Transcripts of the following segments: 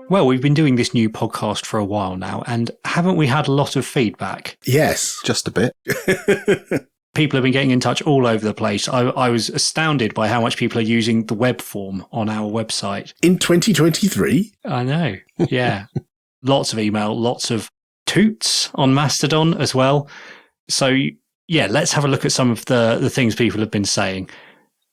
Well, we've been doing this new podcast for a while now, and haven't we had a lot of feedback? Yes. Just a bit. People have been getting in touch all over the place. I was astounded by how much people are using the web form on our website. In 2023? I know. Yeah. Lots of email, lots of toots on Mastodon as well. So, yeah, let's have a look at some of the things people have been saying.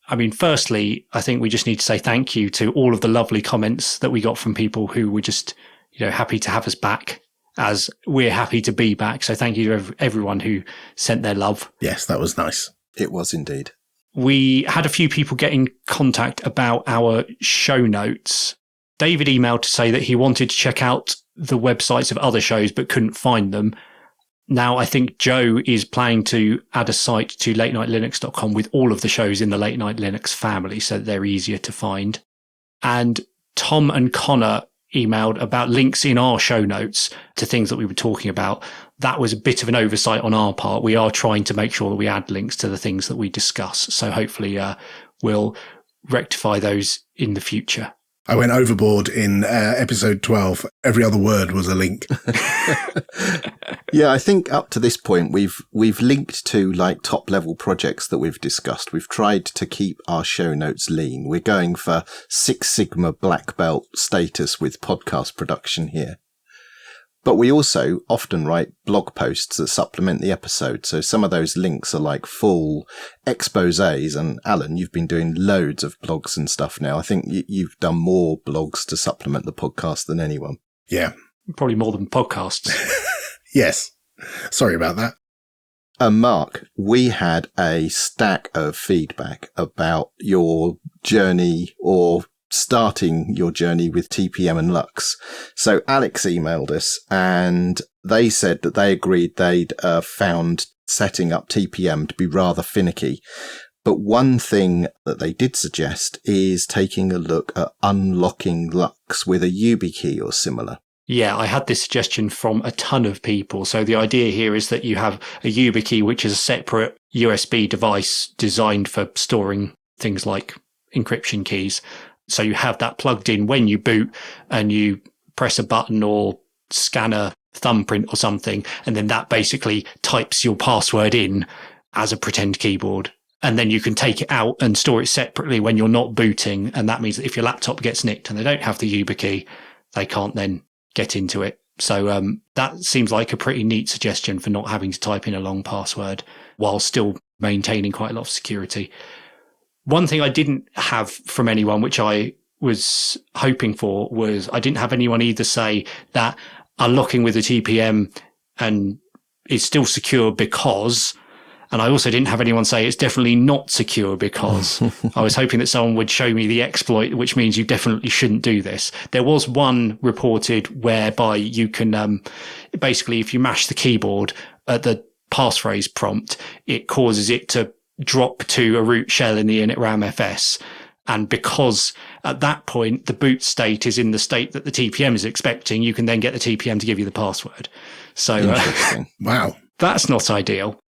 I mean, firstly, I think we just need to say thank you to all of the lovely comments that we got from people who were just, happy to have us back, as we're happy to be back. So thank you to everyone who sent their love. Yes, that was nice. It was indeed. We had a few people get in contact about our show notes. David emailed to say that he wanted to check out the websites of other shows but couldn't find them. Now, I think Joe is planning to add a site to latenightlinux.com with all of the shows in the Late Night Linux family so that they're easier to find. And Tom and Connor emailed about links in our show notes to things that we were talking about. That was a bit of an oversight on our part. We are trying to make sure that we add links to the things that we discuss. So hopefully we'll rectify those in the future. I went overboard in episode 12. Every other word was a link. Yeah, I think up to this point, we've linked to like top level projects that we've discussed. We've tried to keep our show notes lean. We're going for Six Sigma black belt status with podcast production here. But we also often write blog posts that supplement the episode. So some of those links are like full exposés. And Alan, you've been doing loads of blogs and stuff now. I think you've done more blogs to supplement the podcast than anyone. Yeah. Probably more than podcasts. Yes. Sorry about that. Mark, we had a stack of feedback about your journey or starting your journey with TPM and Lux. So Alex emailed us and they said that they agreed they'd found setting up TPM to be rather finicky. But one thing that they did suggest is taking a look at unlocking Lux with a YubiKey or similar. Yeah, I had this suggestion from a ton of people. So the idea here is that you have a YubiKey, which is a separate USB device designed for storing things like encryption keys. So you have that plugged in when you boot and you press a button or scan a thumbprint or something, and then that basically types your password in as a pretend keyboard. And then you can take it out and store it separately when you're not booting. And that means that if your laptop gets nicked and they don't have the YubiKey, they can't then get into it. So that seems like a pretty neat suggestion for not having to type in a long password while still maintaining quite a lot of security. One thing I didn't have from anyone, which I was hoping for, was I didn't have anyone either say that unlocking with a TPM and is still secure because, and I also didn't have anyone say it's definitely not secure because. I was hoping that someone would show me the exploit, which means you definitely shouldn't do this. There was one reported whereby you can, basically, if you mash the keyboard at the passphrase prompt, it causes it to drop to a root shell in the init RAM FS. And because at that point, the boot state is in the state that the TPM is expecting, you can then get the TPM to give you the password. So Wow. That's not ideal.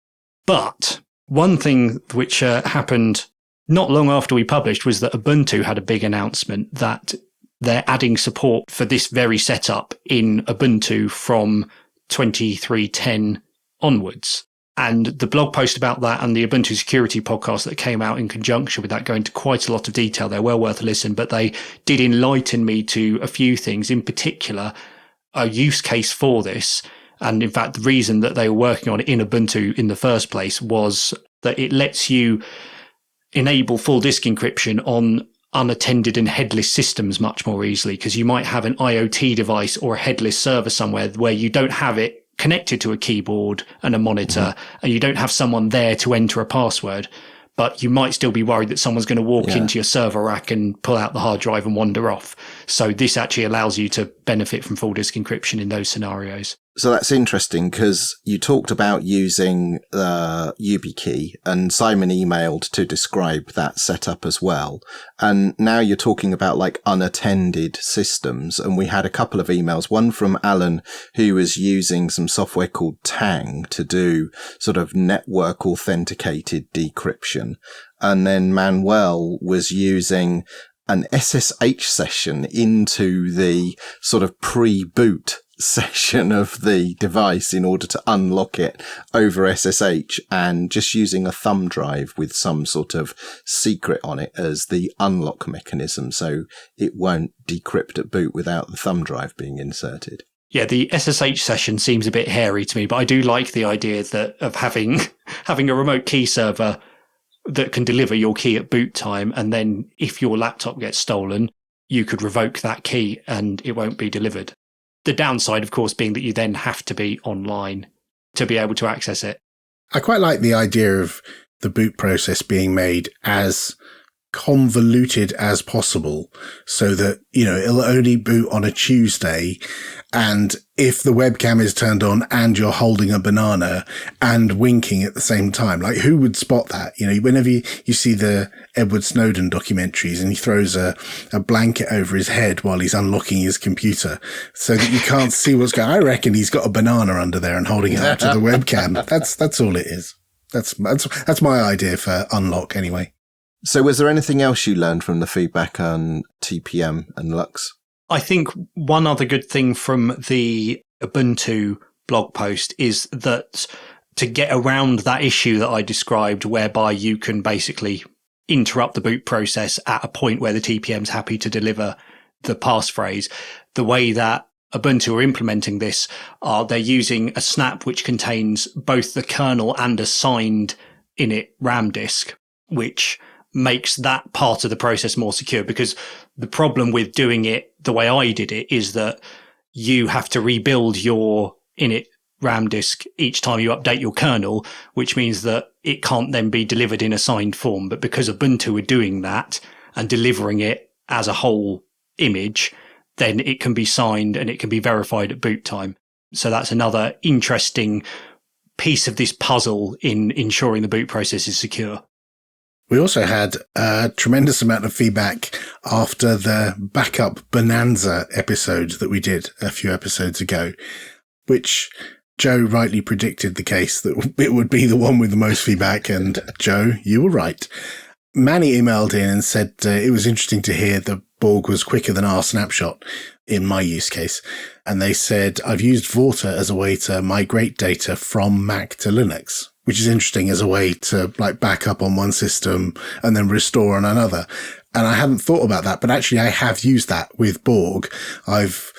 But one thing which happened not long after we published was that Ubuntu had a big announcement that they're adding support for this very setup in Ubuntu from 23.10 onwards. And the blog post about that and the Ubuntu security podcast that came out in conjunction with that go into quite a lot of detail. They're well worth a listen, but they did enlighten me to a few things, in particular, a use case for this. And in fact, the reason that they were working on it in Ubuntu in the first place was that it lets you enable full disk encryption on unattended and headless systems much more easily, because you might have an IoT device or a headless server somewhere where you don't have it connected to a keyboard and a monitor, and you don't have someone there to enter a password, but you might still be worried that someone's going to walk into your server rack and pull out the hard drive and wander off. So this actually allows you to benefit from full disk encryption in those scenarios. So that's interesting because you talked about using YubiKey, and Simon emailed to describe that setup as well. And now you're talking about like unattended systems. And we had a couple of emails, one from Alan, who was using some software called Tang to do sort of network authenticated decryption. And then Manuel was using an SSH session into the sort of pre-boot session of the device in order to unlock it over SSH, and just using a thumb drive with some sort of secret on it as the unlock mechanism, so it won't decrypt at boot without the thumb drive being inserted. Yeah, the SSH session seems a bit hairy to me, but I do like the idea of having a remote key server that can deliver your key at boot time, and then if your laptop gets stolen, you could revoke that key and it won't be delivered. The downside, of course, being that you then have to be online to be able to access it. I quite like the idea of the boot process being made as convoluted as possible, so that, you know, it'll only boot on a Tuesday, and if the webcam is turned on and you're holding a banana and winking at the same time, like, who would spot that? You know, whenever you see the Edward Snowden documentaries and he throws a blanket over his head while he's unlocking his computer so that you can't see what's going on, I reckon he's got a banana under there and holding it up to the webcam. That's all it is. That's my idea for unlock anyway. So was there anything else you learned from the feedback on TPM and Lux? I think one other good thing from the Ubuntu blog post is that to get around that issue that I described, whereby you can basically interrupt the boot process at a point where the TPM's happy to deliver the passphrase, the way that Ubuntu are implementing this they're using a snap which contains both the kernel and a signed init RAM disk, which makes that part of the process more secure, because the problem with doing it the way I did it is that you have to rebuild your init RAM disk each time you update your kernel, which means that it can't then be delivered in a signed form. But because Ubuntu are doing that and delivering it as a whole image, then it can be signed and it can be verified at boot time. So that's another interesting piece of this puzzle in ensuring the boot process is secure. We also had a tremendous amount of feedback after the backup bonanza episode that we did a few episodes ago, which Joe rightly predicted the case that it would be the one with the most feedback. And Joe, you were right. Manny emailed in and said it was interesting to hear the Borg was quicker than our snapshot in my use case. And they said, I've used Vorta as a way to migrate data from Mac to Linux, which is interesting as a way to like back up on one system and then restore on another. And I hadn't thought about that, but actually I have used that with Borg. I've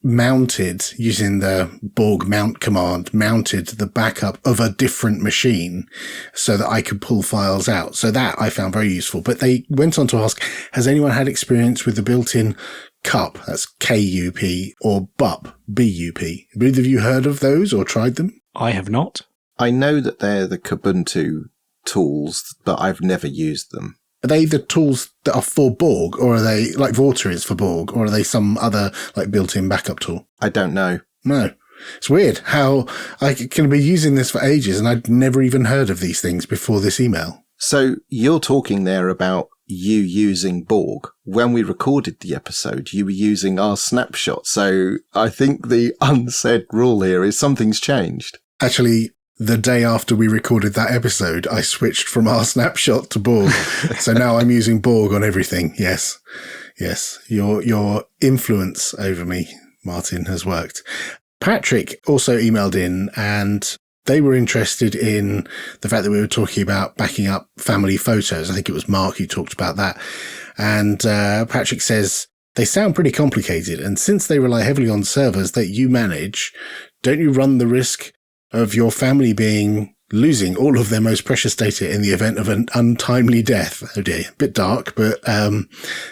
mounted, using the Borg mount command, mounted the backup of a different machine so that I could pull files out. So that I found very useful. But they went on to ask, has anyone had experience with the built-in CUP, that's KUP, or BUP, B-U-P? Have either of you heard of those or tried them? I have not. I know that they're the Kubuntu tools, but I've never used them. Are they the tools that are for Borg, or are they like Vorta is for Borg, or are they some other like built-in backup tool? I don't know. No. It's weird how I can be using this for ages and I'd never even heard of these things before this email. So you're talking there about you using Borg. When we recorded the episode, you were using our snapshot. So I think the unsaid rule here is something's changed. Actually, the day after we recorded that episode, I switched from our snapshot to Borg. So now I'm using Borg on everything. Yes. Yes. Your influence over me, Martin, has worked. Patrick also emailed in and they were interested in the fact that we were talking about backing up family photos. I think it was Mark who talked about that. And Patrick says, they sound pretty complicated. And since they rely heavily on servers that you manage, don't you run the risk of your family losing all of their most precious data in the event of an untimely death? Oh dear, a bit dark, but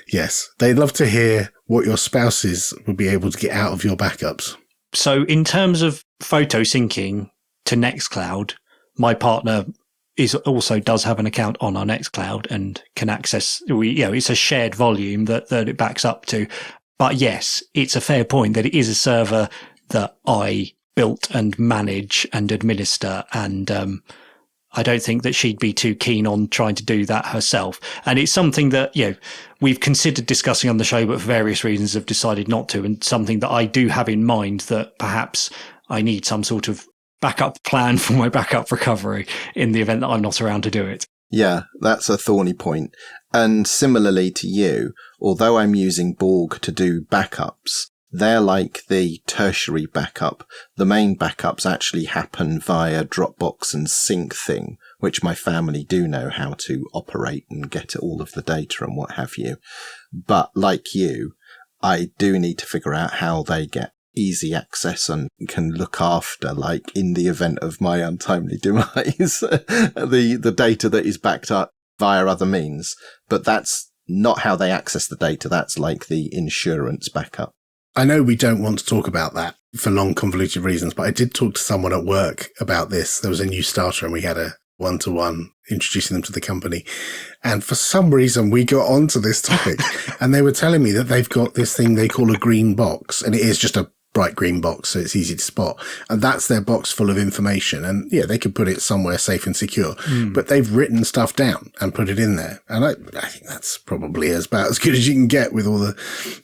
yes, they'd love to hear what your spouses would be able to get out of your backups. So in terms of photo syncing to Nextcloud, my partner also does have an account on our Nextcloud and can access, it's a shared volume that it backs up to. But yes, it's a fair point that it is a server that I built and manage and administer, and I don't think that she'd be too keen on trying to do that herself. And it's something that we've considered discussing on the show, but for various reasons have decided not to, and something that I do have in mind that perhaps I need some sort of backup plan for my backup recovery in the event that I'm not around to do it. Yeah, that's a thorny point. And similarly to you, although I'm using Borg to do backups, they're like the tertiary backup. The main backups actually happen via Dropbox and SyncThing, which my family do know how to operate and get all of the data and what have you. But like you, I do need to figure out how they get easy access and can look after, like in the event of my untimely demise, the data that is backed up via other means. But that's not how they access the data. That's like the insurance backup. I know we don't want to talk about that for long, convoluted reasons, but I did talk to someone at work about this. There was a new starter and we had a one-to-one introducing them to the company. And for some reason, we got onto this topic and they were telling me that they've got this thing they call a green box, and it is just a bright green box, so it's easy to spot. And that's their box full of information. And yeah, they could put it somewhere safe and secure, but they've written stuff down and put it in there. And I think that's probably about as good as you can get with all the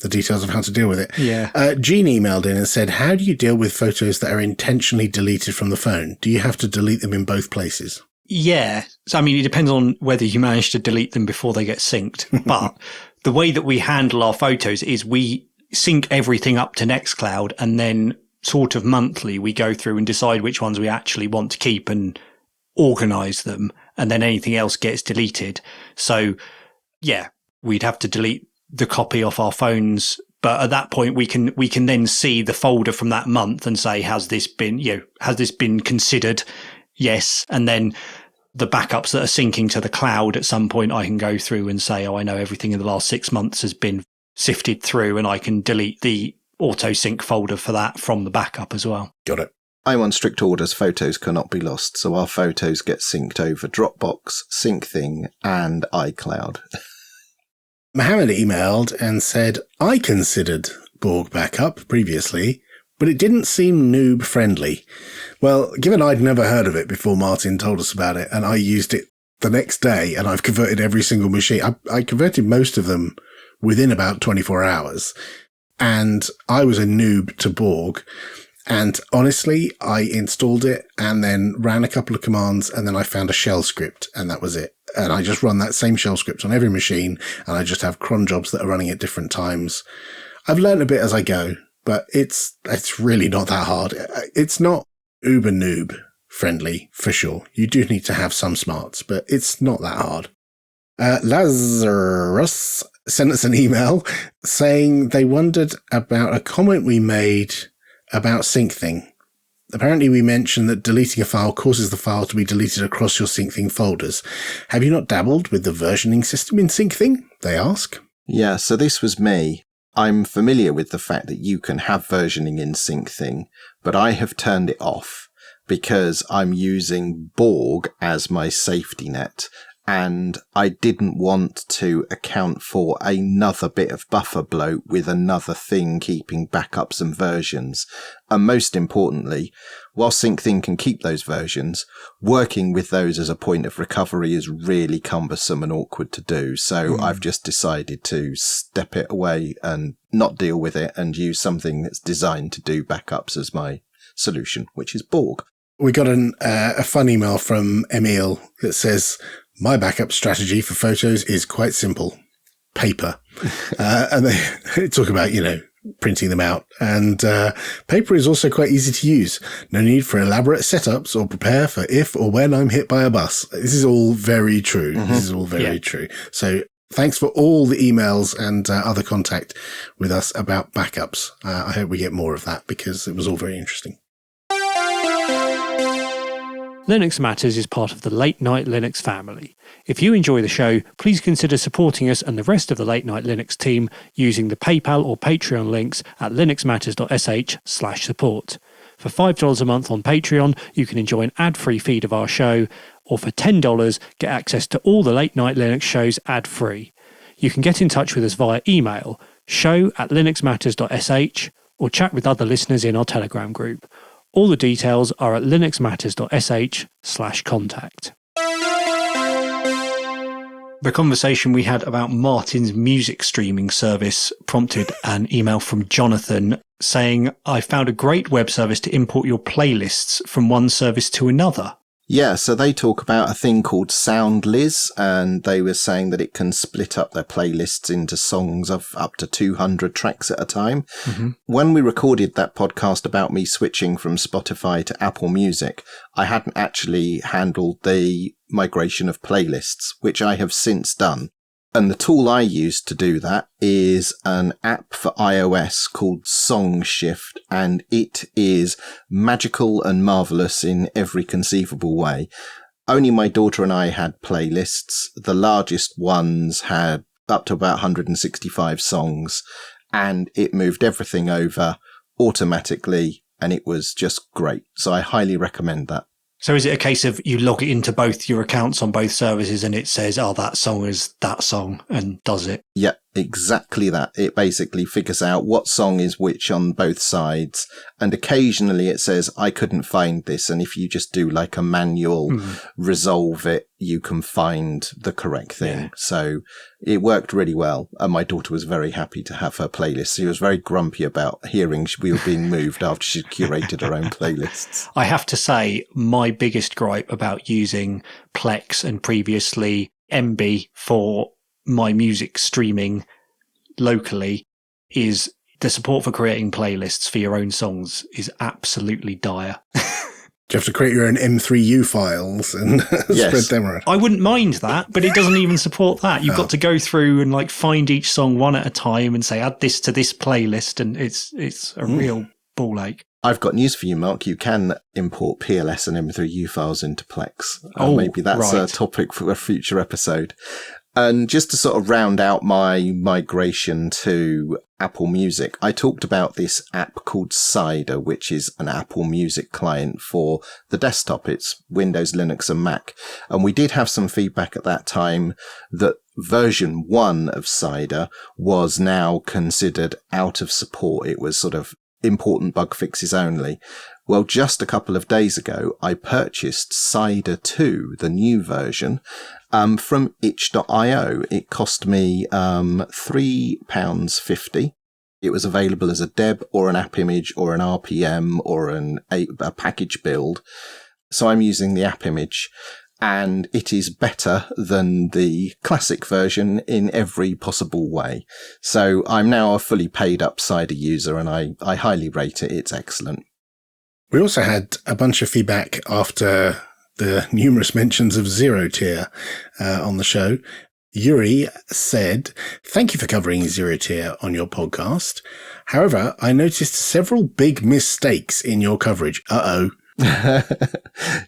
details of how to deal with it. Yeah. Jean emailed in and said, how do you deal with photos that are intentionally deleted from the phone? Do you have to delete them in both places? Yeah. So, I mean, it depends on whether you manage to delete them before they get synced. But the way that we handle our photos is we sync everything up to Nextcloud, and then sort of monthly we go through and decide which ones we actually want to keep and organize them, and then anything else gets deleted. So yeah, we'd have to delete the copy off our phones, but at that point we can then see the folder from that month and say, has this been considered? Yes. And then the backups that are syncing to the cloud, at some point I can go through and say, oh, I know everything in the last 6 months has been sifted through, and I can delete the auto sync folder for that from the backup as well. Got it. I'm on strict orders. Photos cannot be lost. So our photos get synced over Dropbox, SyncThing, and iCloud. Mohammed emailed and said, I considered Borg backup previously, but it didn't seem noob friendly. Well, given I'd never heard of it before Martin told us about it, and I used it the next day, and I've converted every single machine. I converted most of them within about 24 hours. And I was a noob to Borg. And honestly, I installed it and then ran a couple of commands, and then I found a shell script, and that was it. And I just run that same shell script on every machine, and I just have cron jobs that are running at different times. I've learned a bit as I go, but it's really not that hard. It's not uber noob friendly for sure. You do need to have some smarts, but it's not that hard. Lazarus sent us an email saying they wondered about a comment we made about SyncThing. Apparently we mentioned that deleting a file causes the file to be deleted across your SyncThing folders. Have you not dabbled with the versioning system in SyncThing? They ask. Yeah, so this was me. I'm familiar with the fact that you can have versioning in SyncThing, but I have turned it off because I'm using Borg as my safety net. And I didn't want to account for another bit of buffer bloat with another thing keeping backups and versions. And most importantly, while SyncThing can keep those versions, working with those as a point of recovery is really cumbersome and awkward to do. So I've just decided to step it away and not deal with it and use something that's designed to do backups as my solution, which is Borg. We got a fun email from Emil that says, my backup strategy for photos is quite simple. Paper. And they talk about, printing them out. And paper is also quite easy to use. No need for elaborate setups or prepare for if or when I'm hit by a bus. This is all very true. Mm-hmm. This is all very true. So thanks for all the emails and other contact with us about backups. I hope we get more of that because it was all very interesting. Linux Matters is part of the Late Night Linux family. If you enjoy the show, please consider supporting us and the rest of the Late Night Linux team using the PayPal or Patreon links at linuxmatters.sh/support. For $5 a month on Patreon, you can enjoy an ad-free feed of our show, or for $10, get access to all the Late Night Linux shows ad-free. You can get in touch with us via email, show@linuxmatters.sh, or chat with other listeners in our Telegram group. All the details are at linuxmatters.sh/contact. The conversation we had about Martin's music streaming service prompted an email from Jonathan saying, I found a great web service to import your playlists from one service to another. Yeah, so they talk about a thing called SoundLiz, and they were saying that it can split up their playlists into songs of up to 200 tracks at a time. Mm-hmm. When we recorded that podcast about me switching from Spotify to Apple Music, I hadn't actually handled the migration of playlists, which I have since done. And the tool I use to do that is an app for iOS called SongShift, and it is magical and marvelous in every conceivable way. Only my daughter and I had playlists. The largest ones had up to about 165 songs, and it moved everything over automatically, and it was just great. So I highly recommend that. So is it a case of you log it into both your accounts on both services and it says, oh, that song is that song, and does it? Yeah, exactly that. It basically figures out what song is which on both sides. And occasionally it says, I couldn't find this. And if you just do like a manual resolve it, you can find the correct thing. Yeah. So it worked really well. And my daughter was very happy to have her playlist. She was very grumpy about hearing we were being moved after she'd curated her own playlists. I have to say, my biggest gripe about using Plex and previously MB for my music streaming locally is the support for creating playlists for your own songs is absolutely dire. Do you have to create your own M3U files and spread them around? I wouldn't mind that, but it doesn't even support that. You've got to go through and like find each song one at a time and say, add this to this playlist. And it's a real ball ache. I've got news for you, Mark. You can import PLS and M3U files into Plex. Maybe that's a topic for a future episode. And just to sort of round out my migration to Apple Music, I talked about this app called Cider, which is an Apple Music client for the desktop. It's Windows, Linux, and Mac. And we did have some feedback at that time that version 1 of Cider was now considered out of support. It was sort of important bug fixes only. Well, just a couple of days ago, I purchased Cider 2, the new version, from itch.io. It cost me £3.50. It was available as a deb or an app image or an RPM or a package build. So I'm using the app image, and it is better than the classic version in every possible way. So I'm now a fully paid up Cider user, and I highly rate it. It's excellent. We also had a bunch of feedback after the numerous mentions of Zero Tier on the show. Yuri said, thank you for covering Zero Tier on your podcast. However, I noticed several big mistakes in your coverage. Uh-oh.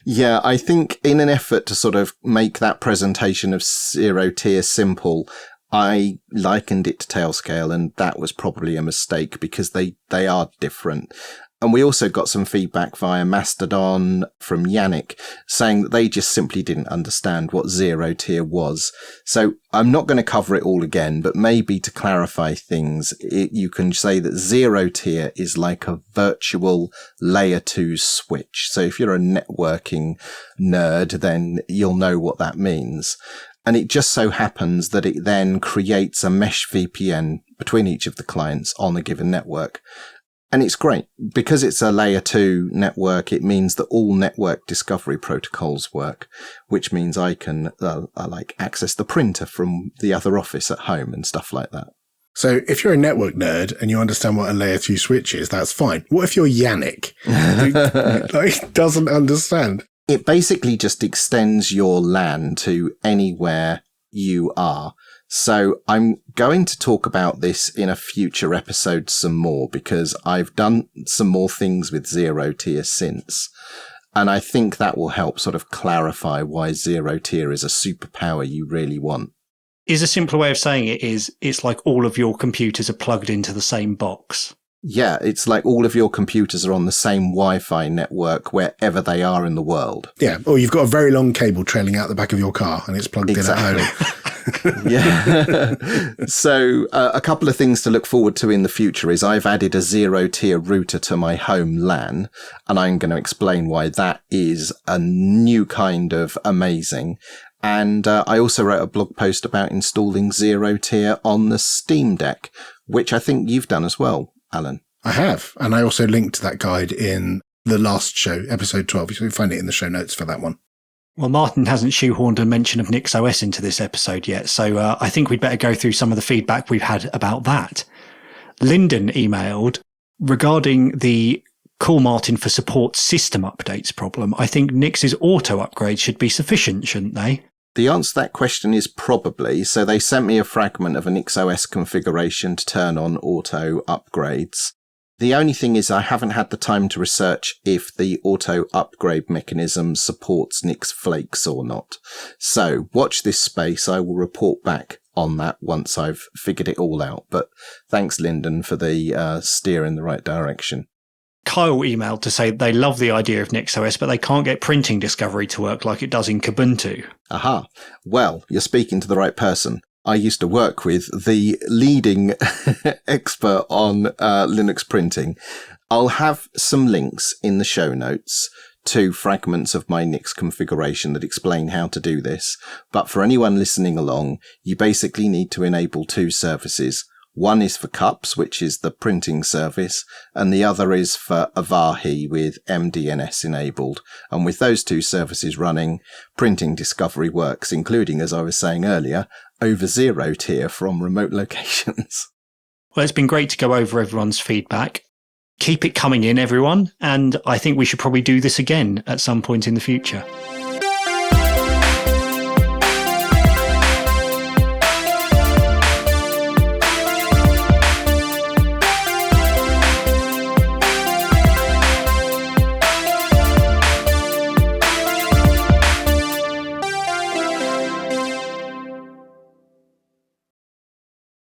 Yeah, I think in an effort to sort of make that presentation of Zero Tier simple, I likened it to Tailscale, and that was probably a mistake because they are different. And we also got some feedback via Mastodon from Yannick saying that they just simply didn't understand what Zero Tier was. So I'm not going to cover it all again, but maybe to clarify things, you can say that Zero Tier is like a virtual layer 2 switch. So if you're a networking nerd, then you'll know what that means. And it just so happens that it then creates a mesh VPN between each of the clients on a given network. And it's great because it's a layer 2 network. It means that all network discovery protocols work, which means I can access the printer from the other office at home and stuff like that. So if you're a network nerd and you understand what a layer 2 switch is, that's fine. What if you're Yannick, who doesn't understand? It basically just extends your LAN to anywhere you are. So I'm going to talk about this in a future episode some more because I've done some more things with Zero Tier since. And I think that will help sort of clarify why Zero Tier is a superpower you really want. Is a simpler way of saying it is it's like all of your computers are plugged into the same box. Yeah, it's like all of your computers are on the same Wi-Fi network wherever they are in the world. Yeah, or you've got a very long cable trailing out the back of your car and it's plugged in at home. Yeah. So a couple of things to look forward to in the future is I've added a Zero Tier router to my home LAN, and I'm going to explain why that is a new kind of amazing. And I also wrote a blog post about installing Zero Tier on the Steam Deck, which I think you've done as well, Alan. I have. And I also linked that guide in the last show, episode 12. You can find it in the show notes for that one. Well, Martin hasn't shoehorned a mention of NixOS into this episode yet, so I think we'd better go through some of the feedback we've had about that. Lyndon emailed regarding the call Martin for support system updates problem. I think Nix's auto upgrades should be sufficient, shouldn't they? The answer to that question is probably. So they sent me a fragment of a NixOS configuration to turn on auto upgrades. The only thing is I haven't had the time to research if the auto upgrade mechanism supports Nix Flakes or not. So watch this space. I will report back on that once I've figured it all out. But thanks, Lyndon, for the steer in the right direction. Kyle emailed to say they love the idea of NixOS, but they can't get printing discovery to work like it does in Kubuntu. Aha. Well, you're speaking to the right person. I used to work with the leading expert on Linux printing. I'll have some links in the show notes to fragments of my Nix configuration that explain how to do this. But for anyone listening along, you basically need to enable two services. One is for Cups, which is the printing service, and the other is for Avahi with MDNS enabled. And with those two services running, printing discovery works, including, as I was saying earlier, over 0 tier from remote locations. Well, it's been great to go over everyone's feedback. Keep it coming in, everyone, and I think we should probably do this again at some point in the future.